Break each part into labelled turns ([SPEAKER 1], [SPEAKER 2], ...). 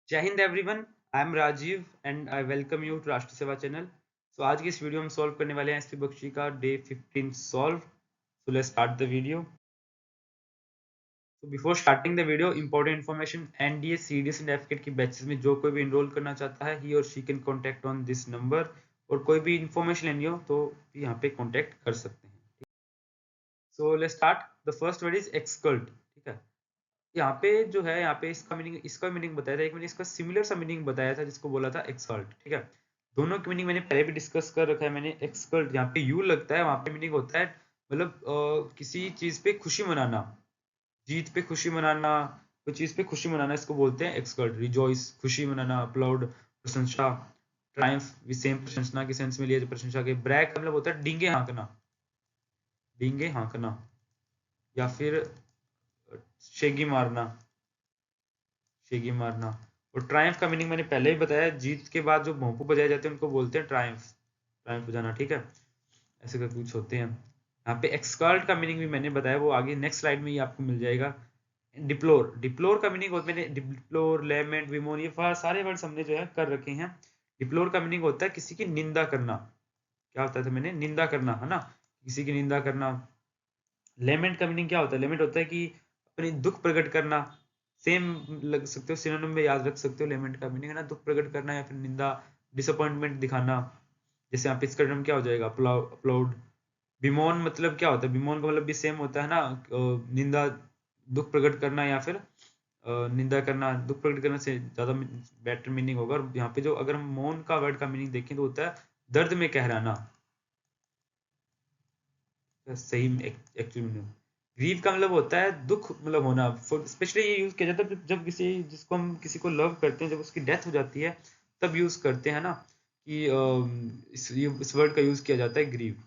[SPEAKER 1] जय Hind everyone. I am Rajeev and I welcome you to Rashtra Seva channel. सो आज की इस वीडियो में सॉल्व करने वाले हैं एसपी बख्शी का day 15 solve. So let's start the video. So before starting the video, important information: NDA, CDS and FCAT की बैचेस में जो कोई भी इनरोल करना चाहता है he or she can contact on this number। और कोई भी इंफॉर्मेशन लेनी हो तो यहाँ पे कांटेक्ट कर सकते हैं। So let's start. The first word is exult. ठीक है, यहाँ पे जो है, यहाँ पे इसका मीनिंग बताया था। एक मैंने इसका सिमिलर सा मीनिंग बताया था जिसको बोला था एक्सकल्ट। ठीक है, दोनों की मीनिंग मैंने पहले भी डिस्कस कर रखा है। मैंने एक्सकल्ट यहाँ पे यू लगता है, वहां पे मीनिंग होता है मतलब किसी चीज पे खुशी मनाना, जीत पे खुशी मनाना, कोई चीज पे खुशी मनाना, इसको बोलते हैं एक्सकल्ट। रिजॉइस खुशी मनाना, अपलाउड प्रशंसा, ट्रायम्फ भी सेम प्रशंसा के सेंस में लिया, प्रशंसा के। ब्रैक मतलब होता है डींगे हाँकना, डींगे हाँकना, या फिर शेगी मारना, शेगी मारना। और ट्रायम्फ का मीनिंग मैंने पहले ही बताया, जीत के बाद जो भोंपू बजाए जाते हैं उनको बोलते हैं ट्रायम्फ, ट्रायम्फ बजाना। ठीक है, ऐसे कर कुछ होते हैं। यहाँ पे एक्सकल्ट का मीनिंग भी मैंने बताया, वो आगे नेक्स्ट स्लाइड में ही आपको मिल जाएगा। डिप्लोर, डिप्लोर का मीनिंग होता है, मैंने डिप्लोर, लेमेंट, विमोन, ये सारे वर्ड्स हमने जो है कर रखे हैं। डिप्लोर का मीनिंग होता है किसी की निंदा करना। क्या होता था, मैंने निंदा करना, है ना, किसी की निंदा करना। लेमेंट का मीनिंग क्या होता है? लेमेंट होता है कि अपनी दुख प्रकट करना। सेम लग सकते हो, सिनोनिम में याद रख सकते हो। लेमेंट का मीनिंग है ना दुख प्रकट करना या फिर निंदा, डिसअपॉइंटमेंट दिखाना। जैसे यहाँ पे इसका टर्म क्या हो जाएगा? अपलोड। बिमोन मतलब क्या होता है? बिमोन का मतलब भी सेम होता है ना, निंदा, दुख प्रकट करना या फिर निंदा करना। दुख प्रकट करने से ज्यादा बेटर मीनिंग होगा। और यहाँ पे जो अगर हम मौन का वर्ड का मीनिंग देखें तो होता है दर्द में कहराना, सही एक्चुअली मीनिंग। ग्रीव का मतलब होता है दुख, मतलब होना। स्पेशली ये यूज किया जाता है जब किसी, जिसको हम किसी को लव करते हैं, जब उसकी डेथ हो जाती है तब यूज करते हैं ना, कि इस वर्ड का यूज किया जाता है, ग्रीव।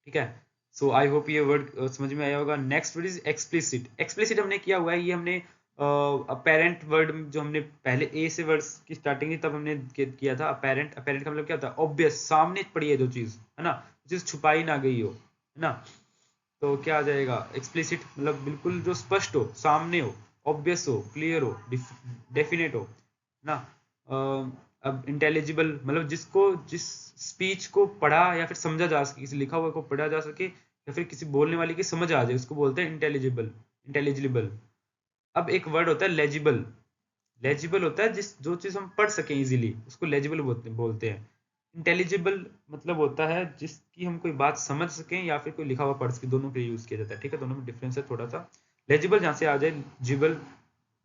[SPEAKER 1] ठीक है, सो आई होप ये वर्ड समझ में आया होगा। Next word is explicit. Explicit हमने किया हुआ है, ये हमने अपेरेंट वर्ड जो हमने पहले ए से वर्ड्स की स्टार्टिंग थी तब हमने किया था। अपेरेंट, अपेरेंट का मतलब क्या होता है? ऑब्वियस, सामने पड़ी है जो चीज, है ना, चीज छुपाई ना गई हो, है ना। तो क्या आ जाएगा? एक्सप्लिसिट मतलब बिल्कुल जो स्पष्ट हो, सामने हो, ऑब्वियस हो, क्लियर हो, डेफिनेट हो ना। अब इंटेलिजिबल मतलब जिसको, जिस स्पीच को पढ़ा या फिर समझा जा सके, किसी लिखा हुआ को पढ़ा जा सके या फिर किसी बोलने वाले की समझ आ जाए, उसको बोलते हैं इंटेलिजिबल, इंटेलिजिबल। अब एक वर्ड होता है लेजिबल। लेजिबल होता है जिस, जो चीज हम पढ़ सकें इजीली, उसको लेजिबल बोलते हैं। इंटेलिजिबल मतलब होता है जिसकी हम कोई बात समझ सकें या फिर कोई लिखा हुआ पढ़ सके, दोनों के लिए यूज किया जाता है। ठीक है, दोनों में डिफरेंस है थोड़ा सा। लेजिबल जहाँ से आ जाए जिबल।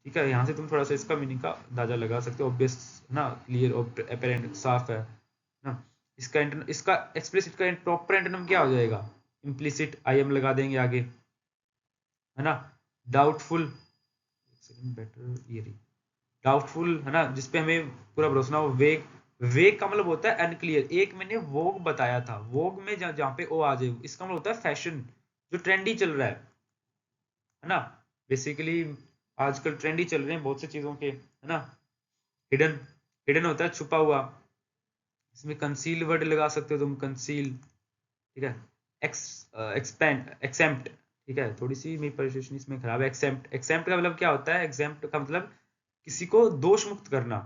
[SPEAKER 1] ठीक है, यहाँ से तुम थोड़ा सा इसका मीनिंग का अंदाजा लगा सकते हो। ऑब्वियस ना, क्लियर, अपेरेंट, साफ है ना। इसका इसका एक्सप्लिसिट का प्रॉपर एंटोनिम क्या हो जाएगा? इम्प्लिसिट, आई एम लगा देंगे आगे, है ना। डाउटफुल, बेटर ये रही, डाउटफुल है ना, जिसपे हमें पूरा भरोसा ना हो। वेग, वेग का मतलब होता है अनक्लियर। एक मैंने वोग बताया था, वोग में जहाँ पे ओ आ जाए, इसका मतलब होता है फैशन, जो ट्रेंडी चल रहा है ना। बेसिकली आजकल ट्रेंडी चल रहे हैं बहुत सी चीजों के, है ना। हिडन, हिडन होता है छुपा हुआ। इसमें कंसील वर्ड लगा सकते हो तुम, कंसील। ठीक है, एक्स, एक्सपेंड, एक्सेम्प्ट। ठीक है, थोड़ी सी मेरी प्रोनाउंसिएशन इसमें खराब है। एक्सेम्प्ट, एक्सेम्प्ट का मतलब क्या होता है? एक्सेम्प्ट का मतलब किसी को दोष मुक्त करना।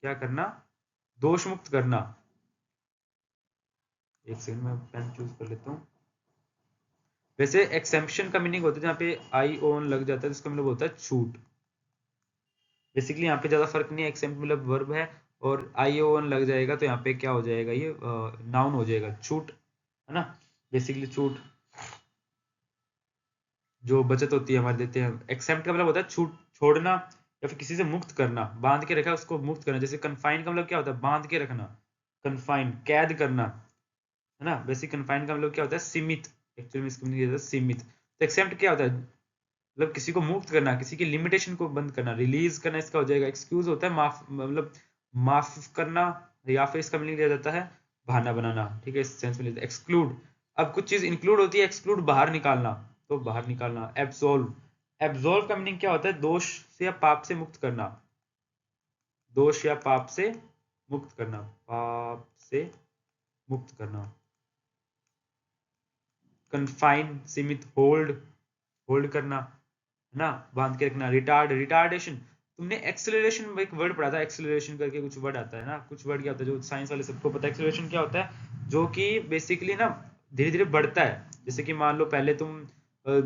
[SPEAKER 1] क्या करना? दोष मुक्त करना। एक सेकंड में पेन चूज कर लेता हूँ। वैसे एक्सेम्पशन का मीनिंग होता है जहाँ पे आई ओन लग जाता है, जिसका मतलब होता है छूट। बेसिकली यहाँ पे ज्यादा फर्क नहीं है, एक्सेम्प्ट मतलब वर्ब है और आई ओन लग जाएगा तो यहाँ पे क्या हो जाएगा? ये नाउन हो जाएगा, छूट, है ना। बेसिकली छूट, जो बचत होती है हमारे, देते हैं। एक्सेप्ट का मतलब होता है छूट, छोड़ना या फिर किसी से मुक्त करना, बांध के रखा उसको मुक्त करना। जैसे कन्फाइन का मतलब क्या होता है? बांध के रखना, कन्फाइन, कैद करना, है ना। बेसिक कन्फाइन का मतलब क्या होता है? सीमित। एक्चुअली में इसका मीनिंग होता है सीमित। तो एक्सेप्ट क्या होता है? मतलब किसी को मुक्त करना, किसी की लिमिटेशन को बंद करना, रिलीज करना, इसका हो जाएगा। एक्सक्यूज होता है माफ, मतलब माफ करना, या फिर इसका मीनिंग लिया जाता है बहाना बनाना। ठीक है, इस सेंस में लेते हैं। एक्सक्लूड, अब कुछ चीज इंक्लूड होती है, एक्सक्लूड बाहर निकालना, तो बाहर निकालना। एब्सोल्व, एब्सोल्व का मीनिंग क्या होता है? दोष से या पाप से मुक्त करना, दोष या पाप से मुक्त करना, पाप से मुक्त करना। कन्फाइन, सीमित, होल्ड, होल्ड करना, है ना, बांध के रखना। रिटार्ड, रिटार्डेशन, तुमने एक्सेलरेशन में एक वर्ड पढ़ा था, एक्सेलरेशन करके कुछ वर्ड आता है ना, कुछ वर्ड क्या होता है जो साइंस वाले सबको पता है। एक्सेलरेशन क्या होता है, जो कि बेसिकली ना धीरे धीरे बढ़ता है। जैसे कि मान लो पहले तुम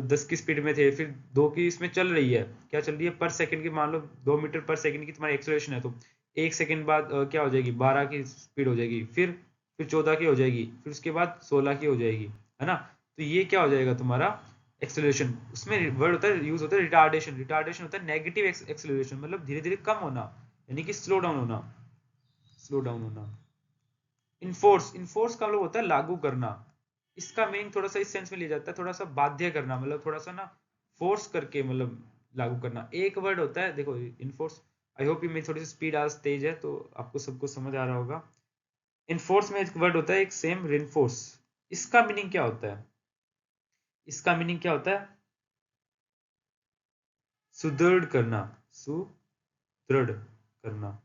[SPEAKER 1] 10 की स्पीड में थे, फिर 2 की इसमें चल रही है, क्या चल रही है, पर सेकंड की, मान लो 2 मीटर पर सेकंड की तुम्हारी एक्सेलरेशन है, तो 1 सेकंड बाद क्या हो जाएगी, 12 की स्पीड हो जाएगी, फिर 14 की हो जाएगी, फिर उसके बाद 16 की हो जाएगी, है ना। तो ये क्या हो जाएगा तुम्हारा एक्सेलरेशन। उसमें वर्ड होता है, यूज होता है रिटार्डेशन। रिटार्डेशन होता है नेगेटिव एक्सेलरेशन, मतलब धीरे धीरे कम होना, यानी कि स्लो डाउन होना, स्लो डाउन होना। इनफोर्स, इनफोर्स का मतलब होता है लागू करना। इसका मीनिंग थोड़ा सा इस सेंस में लिया जाता है, थोड़ा सा बाध्य करना, मतलब थोड़ा सा ना फोर्स करके मतलब लागू करना। एक वर्ड होता है देखो इनफोर्स, आई होप ये मेरी थोड़ी सी स्पीड आज तेज है तो आपको सबको समझ आ रहा होगा। इनफोर्स में एक वर्ड होता है एक सेम, रेनफोर्स। इसका मीनिंग क्या होता है, इसका मीनिंग क्या होता है, सुदृढ़ करना, सुदृढ़ करना।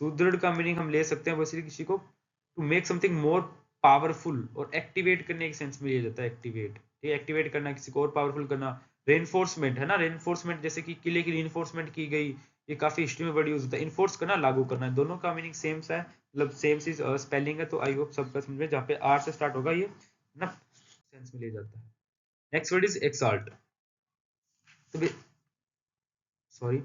[SPEAKER 1] सुदृढ़ का मीनिंग हम ले सकते हैं वैसे किसी को to make something more powerful, और एक्टिवेट करने के सेंस में लिया जाता है एक्टिवेट, ठीक है, एक्टिवेट करना, किसी को और पावरफुल करना। रेनफोर्समेंट है ना, रेनफोर्समेंट जैसे कि किले की रेनफोर्समेंट की गई, ये काफी हिस्ट्री में वर्ड यूज होता है। इन्फोर्स करना, लागू करना, दोनों का मीनिंग सेम सा है, मतलब सेम सी स्पेलिंग है। तो आई होप सबका समझ में, जहाँ पे आर से स्टार्ट होगा ये ना सेंस में लिया जाता है। Next word is exalt. तो सॉरी,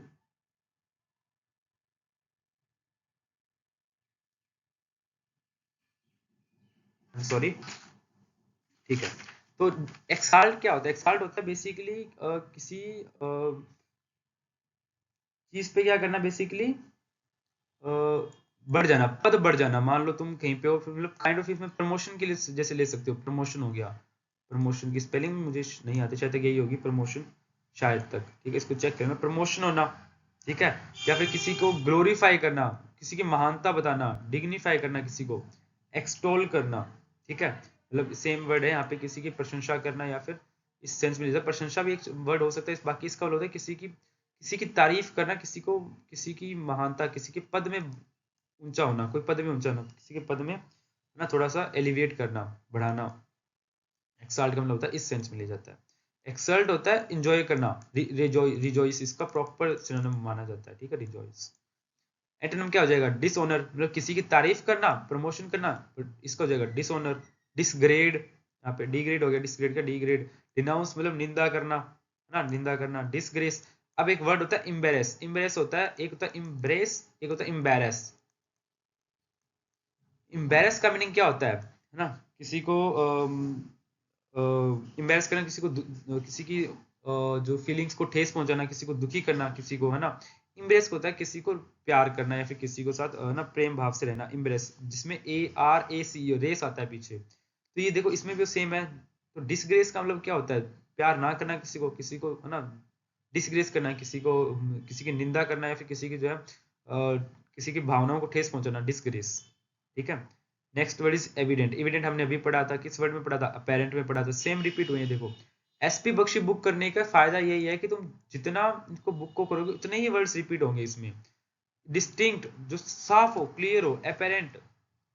[SPEAKER 1] सॉरी, ठीक है। तो एक्साल्ट क्या होता है, एक्साल्ट होता है बेसिकली किसी चीज पे क्या करना, बेसिकली बढ़ जाना, पद बढ़ जाना। मान लो तुम कहीं पे हो, फिर मतलब काइंड ऑफ इसमें प्रमोशन के लिए जैसे ले सकते हो, प्रमोशन हो गया। प्रमोशन की स्पेलिंग मुझे नहीं आती, शायद तक यही होगी प्रमोशन, शायद तक, ठीक है, इसको चेक करना, प्रमोशन होना, ठीक है। या फिर किसी को ग्लोरीफाई करना, किसी की महानता बताना, डिग्निफाई करना, किसी को एक्सटोल करना, ठीक है, मतलब सेम वर्ड है यहाँ पे, किसी की प्रशंसा करना, या फिर इस सेंस में प्रशंसा भी एक वर्ड हो सकता है। बाकी इसका होता है किसी की तारीफ करना, किसी को, किसी की महानता, किसी के पद में ऊंचा होना, कोई पद में ऊंचा होना, किसी के पद में ना थोड़ा सा एलिवेट करना, बढ़ाना। एक्साल्ट का मतलब होता है इस सेंस में लिया जाता है। एक्सल्ट होता है इंजॉय करना, रिजॉइस इसका प्रॉपर सिनोनिम माना जाता है, ठीक है, रिजॉइस। एंटोनिम क्या हो जाएगा, डिसऑनर, मतलब किसी की तारीफ करना, प्रमोशन करना, इसका हो जाएगा डिसऑनर। डिसग्रेड, यहाँ पे डिग्रेड हो गया, डिसग्रेड का डिग्रेड। डिनाउंस मतलब निंदा करना, है ना, निंदा करना। डिसग्रेस। अब एक वर्ड होता है इम्बेरेस। इम्बेरेस होता है, एक होता है इम्ब्रेस, एक होता है इम्बेरस। इम्बेरस का मीनिंग क्या होता है ना, किसी को इम्बेरस करना, किसी को किसी की जो फीलिंग्स को ठेस पहुंचाना, किसी को दुखी करना, किसी को, है ना। इम्ब्रेस होता है किसी को प्यार करना, या फिर किसी को साथ ना प्रेम भाव से रहना, इम्ब्रेस, जिसमें ARAC रेस आता है पीछे। तो ये देखो इसमें भी सेम है। तो डिसग्रेस का मतलब क्या होता है, प्यार ना करना किसी को, है ना, डिसग्रेस करना किसी को, किसी की निंदा करना, या फिर किसी की जो है किसी की भावनाओं को ठेस पहुंचाना, डिसग्रेस, ठीक है। Next word is evident. Evident हमने अभी पढ़ा था, किस वर्ड में पढ़ा था, अपेरेंट में पढ़ा था, सेम रिपीट हुई है देखो। SP बख्शी बुक करने का फायदा यही है कि तुम जितना इसको बुक को करोगे उतने ही वर्ड्स रिपीट होंगे इसमें। डिस्टिंक्ट, जो साफ हो, क्लियर हो, अपेरेंट,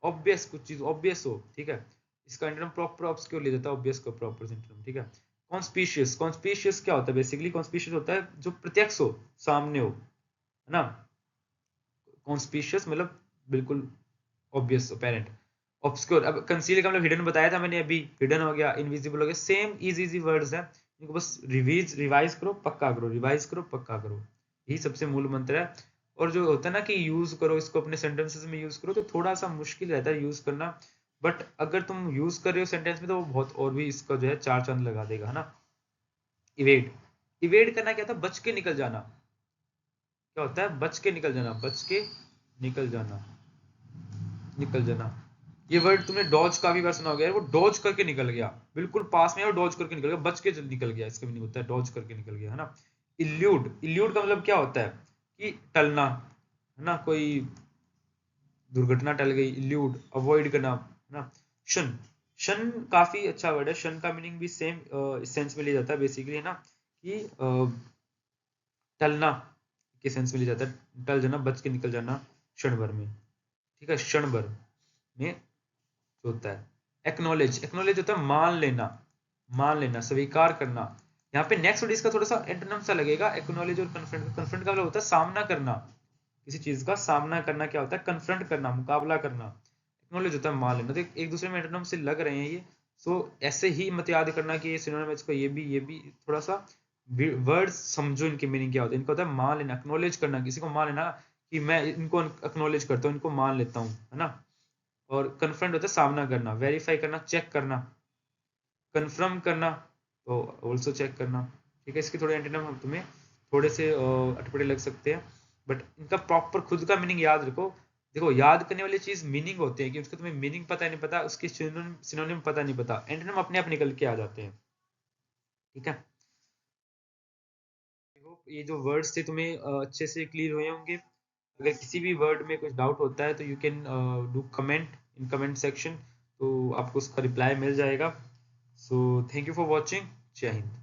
[SPEAKER 1] ऑब्वियस, कुछ चीज ऑब्वियस हो, ठीक है। इसका इंटरम प्रॉपर ऑब्सक्योर ले जाता है ऑब्वियस का प्रॉपर इंटरम, ठीक है। कॉन्स्पिशियस, कॉन्स्पिशियस क्या होता है, बेसिकली कॉन्स्पिशियस होता है जो प्रत्यक्ष हो, सामने हो, है ना। कॉन्स्पिशियस मतलब बिल्कुल ऑब्वियस, अपेरेंट। ऑब्सक्योर, अब कंसील का मतलब हिडन बताया था मैंने अभी, हिडन हो गया, इनविजिबल हो गया, सेम इजी इजी वर्ड्स हैं, इनको बस रिवाइज करो, पक्का करो, रिवाइज करो, पक्का करो, यही सबसे मूल मंत्र है। और जो होता है ना कि यूज करो इसको अपने सेंटेंसेस में यूज करो, तो थोड़ा सा मुश्किल रहता है यूज करना, बट अगर तुम यूज कर रहे हो सेंटेंस में तो वो बहुत और भी इसका जो है चार चांद लगा देगा, है ना। इवेड, इवेड करना क्या था, बच के निकल जाना। क्या होता है, बच के निकल जाना, बच के निकल जाना, निकल जाना। ये वर्ड तुमने डॉज काफी बार सुना होगा यार, वो डॉज करके निकल गया, बिल्कुल पास में, और डॉज करके निकल गया, बच के निकल गया, इसका मीनिंग होता है डॉज करके निकल गया, है ना। इल्यूड, इल्यूड का मतलब क्या होता है कि टलना, है ना, कोई दुर्घटना टल गई, इल्यूड, अवॉइड करना, है ना। शन, शन काफी अच्छा वर्ड है, शन का मीनिंग भी सेम सेंस में लिया जाता है बेसिकली, है ना, कि टलना के सेंस में लिया जाता है, टल जाना, बच के निकल जाना क्षण भर में, ठीक है, क्षण भर में होता है। एक्नॉलेज, एक्नॉलेज होता है मान लेना, मान लेना, स्वीकार करना। यहाँ पे नेक्स्ट वर्ड इसका थोड़ा सा एंटोनिम सा लगेगा एक्नॉलेज और कन्फ्रंट। कन्फ्रंट का मतलब होता है सामना करना, किसी चीज का सामना करना क्या होता है, कन्फ्रंट करना, मुकाबला करना। एक्नॉलेज होता है मान लेना, तो एक दूसरे में एंटोनिम से लग रहे हैं ये। सो ऐसे ही मत याद करना कि ये सिनोनिम्स को ये भी थोड़ा सा वर्ड समझो, इनके मीनिंग क्या होता है। इनका होता है मान लेना, एक्नॉलेज करना, किसी को मान लेना कि मैं इनको एक्नॉलेज करता हूँ, इनको मान लेता हूँ, है ना। और कन्फ्रंट होता है सामना करना, वेरीफाई करना, चेक करना, कन्फर्म करना, तो ऑल्सो चेक करना। ठीक है, इसके थोड़े एंटोनिम हम तुम्हें थोड़े से अटपटे लग सकते हैं, बट इनका प्रॉपर खुद का मीनिंग याद रखो। देखो याद करने वाली चीज मीनिंग होती है कि उसका तुम्हें मीनिंग पता नहीं पता, उसके सिनोनिम पता नहीं पता, एंटोनिम अपने आप निकल के आ जाते हैं। ठीक है, ये जो वर्ड्स थे तुम्हें अच्छे से क्लियर हुए होंगे। अगर किसी भी वर्ड में कुछ डाउट होता है तो you can do comment in comment section, तो आपको उसका रिप्लाई मिल जाएगा। So thank you for watching. जय हिंद।